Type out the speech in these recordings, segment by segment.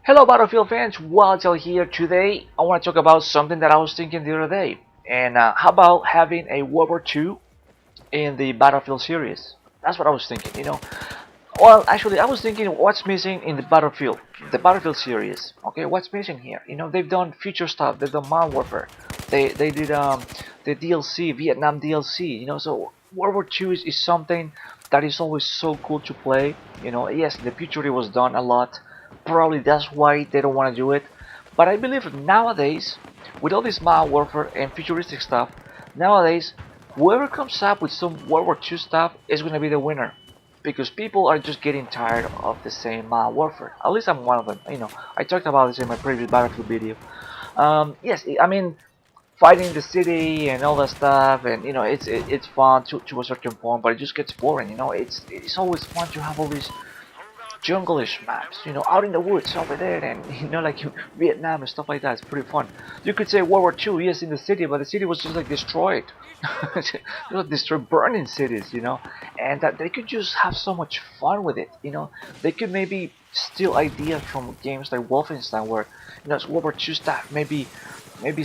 Hello Battlefield fans, Walter here. Today I want to talk about something that I was thinking the other day. And how about having a World War II in the Battlefield series? That's what I was thinking. Well, actually I was thinking what's missing in the Battlefield series. Okay, what's missing here? They've done future stuff, they've done Modern Warfare. They did the DLC, Vietnam DLC, so World War II is something that is always so cool to play. Yes, the future it was done a lot. Probably that's why they don't want to do it. But I believe nowadays, with all this Modern Warfare and futuristic stuff, nowadays, whoever comes up with some World War II stuff is going to be the winner. Because people are just getting tired of the same Modern Warfare. At least I'm one of them. I talked about this in my previous Battlefield video. Yes, I mean, fighting the city and all that stuff, and it's fun to a certain point, but it just gets boring. It's always fun to have all these jungle-ish maps, out in the woods over there, and like Vietnam and stuff like that. It's pretty fun. You could say World War II, yes, in the city, but the city was just like destroyed. Destroyed, burning cities, and that they could just have so much fun with it. They could maybe steal ideas from games like Wolfenstein, where it's World War II stuff. Maybe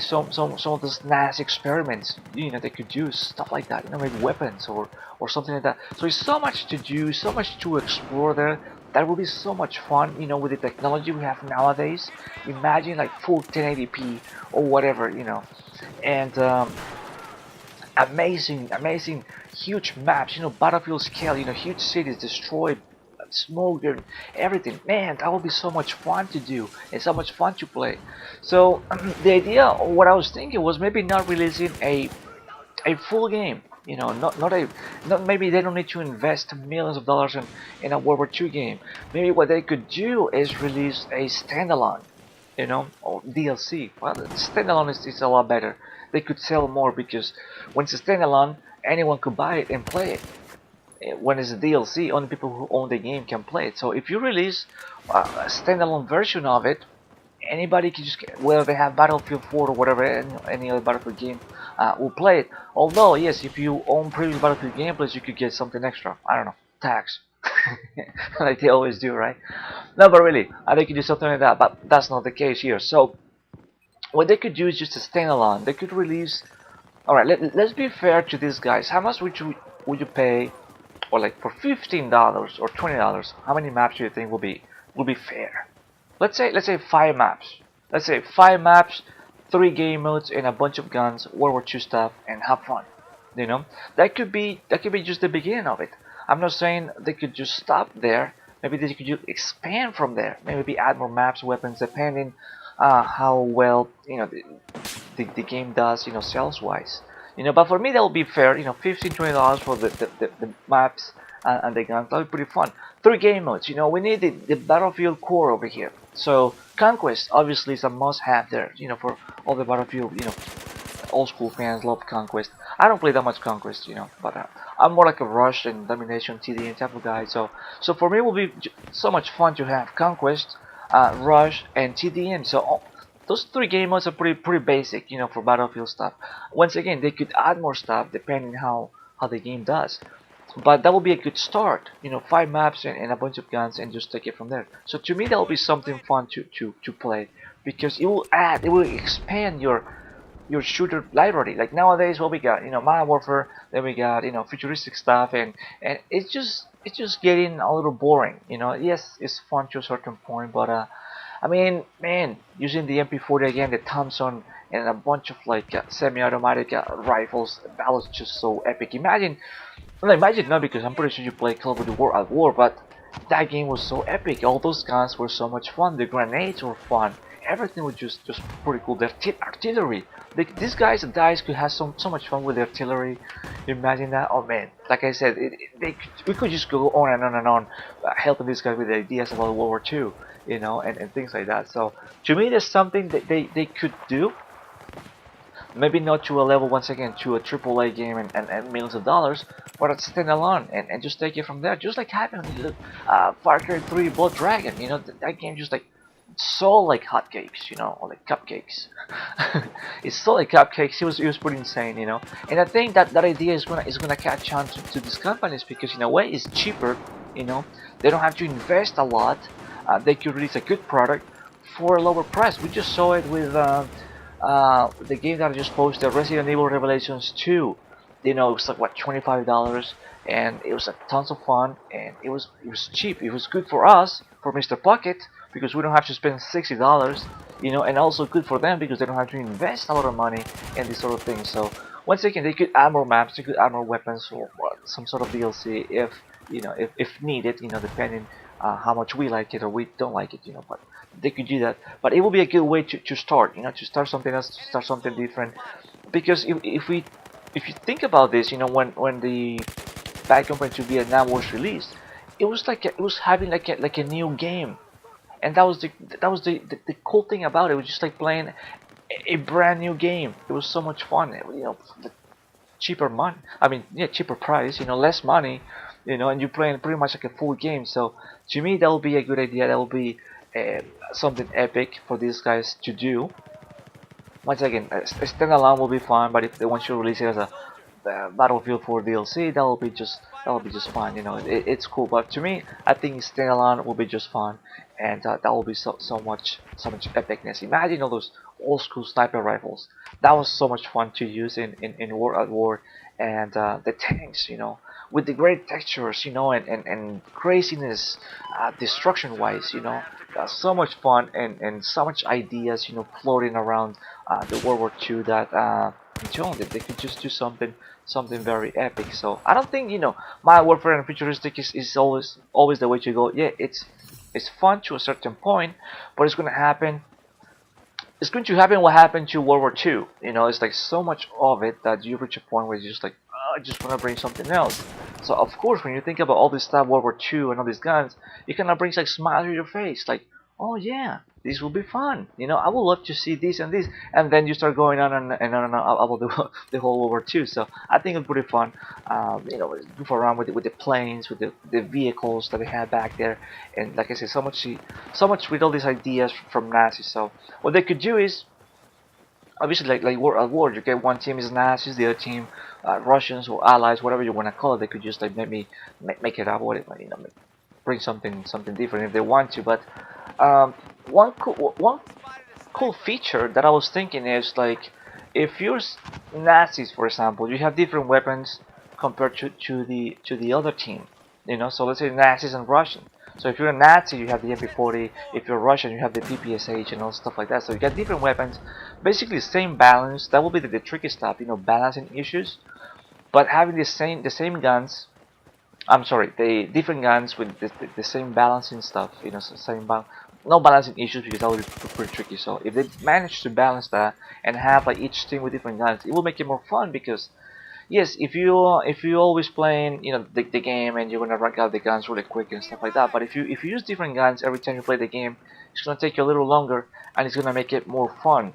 some of those nice experiments, they could use stuff like that. Maybe weapons or something like that. So there's so much to do, so much to explore there. That would be so much fun, with the technology we have nowadays. Imagine like full 1080p or whatever, and amazing, huge maps, battlefield scale, huge cities destroyed, smoke and everything. Man, that would be so much fun to do and so much fun to play. So the idea, what I was thinking was maybe not releasing a full game. Not maybe they don't need to invest millions of dollars in a World War II game. Maybe what they could do is release a standalone, or DLC. Well, standalone is a lot better. They could sell more because when it's a standalone, anyone could buy it and play it. When it's a DLC, only people who own the game can play it. So if you release a standalone version of it, anybody can just whether they have Battlefield 4 or whatever, any other Battlefield game, will play it. Although yes, if you own previous Battlefield gameplays, you could get something extra. I don't know, tax, like they always do, right? No, but really, they could do something like that. But that's not the case here. So what they could do is just a standalone. They could release. All right, let's be fair to these guys. How much would you pay, or like for $15 or $20? How many maps do you think will be fair? Let's say 5 maps. Let's say 5 maps, 3 game modes, and a bunch of guns, World War II stuff, and have fun. That could be just the beginning of it. I'm not saying they could just stop there. Maybe they could just expand from there. Maybe add more maps, weapons, depending how well the game does, sales wise. But for me that would be fair. $15-20 for the maps and the guns. That would be pretty fun. 3 game modes. We need the Battlefield core over here. So Conquest obviously is a must-have there. For all the Battlefield, old school fans love Conquest. I don't play that much Conquest, but I'm more like a Rush and Domination, TDM type of guy. So for me it will be so much fun to have Conquest, Rush, and TDM. So those 3 game modes are pretty basic, for Battlefield stuff. Once again, they could add more stuff depending how the game does. But that will be a good start, 5 maps and a bunch of guns, and just take it from there. So to me that will be something fun to play, because it will expand your shooter library. Like nowadays, what we got, Modern Warfare, then we got, futuristic stuff, and it's just getting a little boring. Yes, it's fun to a certain point, but I mean, man, using the MP40 again, the Thompson, and a bunch of like semi-automatic rifles, that was just so epic. Imagine not, because I'm pretty sure you play Call of Duty War at War, but that game was so epic. All those guns were so much fun. The grenades were fun. Everything was just pretty cool. The artillery. These guys could have so much fun with the artillery. Imagine that. Oh man, like I said, we could just go on and on and on, helping these guys with the ideas about World War II, and things like that. So to me, there's something that they could do. Maybe not to a level, once again, to a AAA game and millions of dollars, but it's standalone and just take it from there. Just like happened with Far Cry 3 Blood Dragon, that game just like sold like hotcakes, or like cupcakes. It sold like cupcakes. It was pretty insane, And I think that idea is gonna catch on to these companies, because in a way it's cheaper, They don't have to invest a lot. They could release a good product for a lower price. We just saw it with the game that I just posted, Resident Evil Revelations 2. You know, it was like what, $25, and it was like tons of fun, and it was cheap. It was good for us, for Mr. Pocket, because we don't have to spend $60. You know, and also good for them because they don't have to invest a lot of money in this sort of thing. So once again, they could add more maps, they could add more weapons, or some sort of DLC if you know if needed. You know, depending how much we like it or we don't like it. You know, but they could do that. But it will be a good way to start. You know, to start something else, to start something different. Because if you think about this, you know, when the Bad Company to Vietnam was released, it was like it was having like a new game, and that was the cool thing about it. It was just like playing a brand new game. It was so much fun. You know, the cheaper money. I mean, yeah, cheaper price. You know, less money. You know, and you're playing pretty much like a full game. So to me, that will be a good idea. That will be something epic for these guys to do. Once again, a standalone will be fine, but if they want you to release it as a Battlefield 4 DLC, that will be just fine. You know, it's cool. But to me, I think standalone will be just fun, and that will be so much epicness. Imagine all those old school sniper rifles. That was so much fun to use in War at War, and the tanks. You know, with the great textures. You know, and craziness, destruction wise. You know. So much fun and so much ideas, you know, floating around the World War II that John that they could just do something very epic. So I don't think, you know, Modern Warfare and futuristic is always the way to go. Yeah, it's fun to a certain point, but it's going to happen what happened to World War II. You know, it's like so much of it that you reach a point where you're just like, oh, I just want to bring something else. So of course, when you think about all this stuff, World War II and all these guns, it kind of brings like smile to your face, like, oh yeah, this will be fun. You know, I would love to see this and this, and then you start going on and on about the whole World War II. So I think it's pretty fun. You know, goof around with the planes, with the vehicles that they had back there, and like I said, so much with all these ideas from Nazis. So what they could do is obviously like war at war, you get one team is Nazis, the other team Russians or allies, whatever you want to call it. They could just like maybe make it up, whatever, you know, bring something different if they want to. But one cool feature that I was thinking is like if you're Nazis, for example, you have different weapons compared to the other team. You know, so let's say Nazis and Russian. So if you're a Nazi, you have the MP40. If you're Russian, you have the PPSH and all stuff like that. So you got different weapons, basically same balance. That will be the tricky stuff, you know, balancing issues. But having the same guns, I'm sorry, the different guns with the same balancing stuff, you know, so same no balancing issues because that would be pretty tricky. So if they manage to balance that and have like each team with different guns, it will make it more fun because yes, if you always playing, you know, the game and you're gonna rank out the guns really quick and stuff like that. But if you use different guns every time you play the game, it's gonna take you a little longer and it's gonna make it more fun.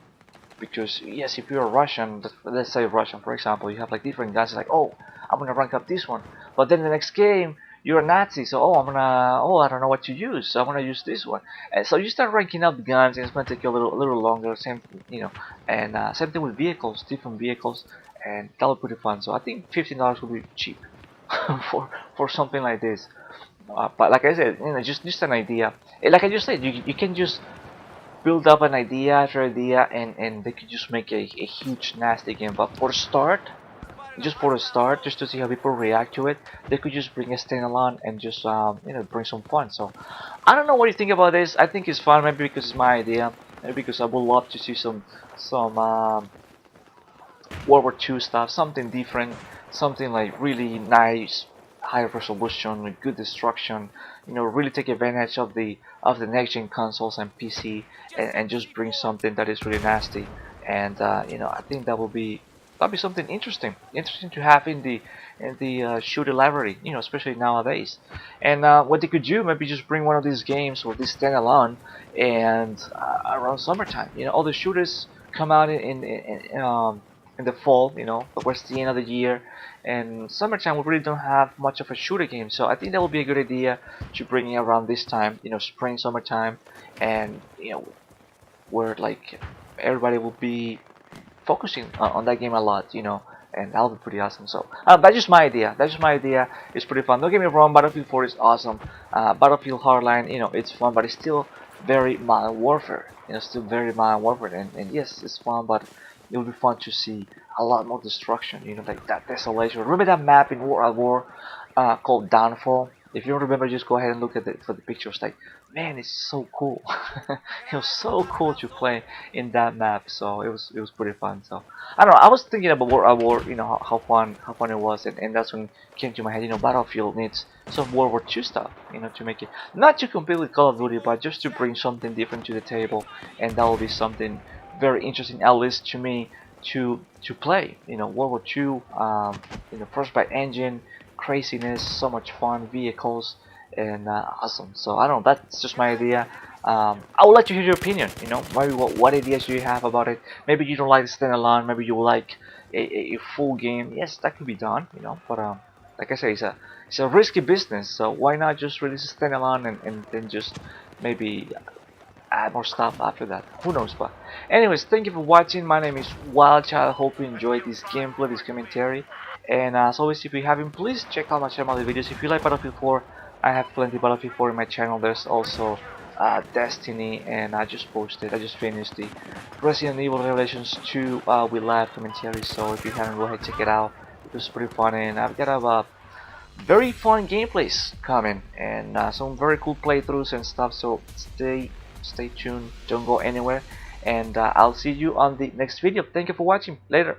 Because yes, if you're a Russian, let's say Russian for example, you have like different guns. It's like, oh, I'm gonna rank up this one, but then the next game you're a Nazi, so I don't know what to use, so I'm gonna use this one, and so you start ranking up the guns, and it's gonna take you a little longer. Same, you know, and same thing with vehicles, different vehicles, and that would be pretty fun. So I think $15 would be cheap for something like this. But like I said, you know, just an idea. Like I just said, you can just build up an idea after idea, and they could just make a huge nasty game. But for the start, just to see how people react to it, they could just bring a standalone and just you know, bring some fun. So I don't know what you think about this. I think it's fun, maybe because it's my idea, maybe because I would love to see some World War II stuff, something different, something like really nice, high resolution, with good destruction. You know, really take advantage of the next gen consoles and PC, and just bring something that is really nasty. And you know, I think that'll be something interesting to have in the shooter library. You know, especially nowadays. And what they could do, maybe just bring one of these games or this standalone, and around summertime. You know, all the shooters come out in the fall, you know, towards the end of the year, and summertime we really don't have much of a shooter game. So I think that would be a good idea to bring it around this time, you know, spring, summertime, and you know, where like everybody will be focusing on that game a lot, you know, and that'll be pretty awesome. So that's just my idea. It's pretty fun. Don't get me wrong, Battlefield 4 is awesome. Battlefield Hardline, you know, it's fun, but it's still very Modern Warfare. Still very Modern Warfare, and yes, it's fun, but it'll be fun to see a lot more destruction. Like that desolation. Remember that map in World at War called Downfall? If you don't remember, just go ahead and look at for the pictures. Like, man, it's so cool. It was so cool to play in that map. So it was pretty fun. So I don't know. I was thinking about World at War. How fun it was, and that's when it came to my head. Battlefield needs some World War II stuff. To make it not to compete with Call of Duty, but just to bring something different to the table, and that will be something very interesting, at least to me, to play. World War II. Frostbite engine, craziness, so much fun, vehicles, and awesome. So I don't know. That's just my idea. I would like to hear your opinion. Maybe what ideas do you have about it? Maybe you don't like the standalone. Maybe you like a full game. Yes, that could be done. But like I say, it's a risky business. So why not just release a standalone and then just maybe add more stuff after that? Who knows? But anyways, thank you for watching. My name is Wildchild. Hope you enjoyed this gameplay, this commentary. And as always, if you haven't, please check out my channel videos. If you like Battlefield 4, I have plenty of Battlefield 4 in my channel. There's also Destiny, and I just finished the Resident Evil Revelations 2 with live commentary. So if you haven't, go ahead and check it out. It was pretty fun, and I've got a very fun gameplays coming, and some very cool playthroughs and stuff. So stay tuned, don't go anywhere, and I'll see you on the next video. Thank you for watching. Later.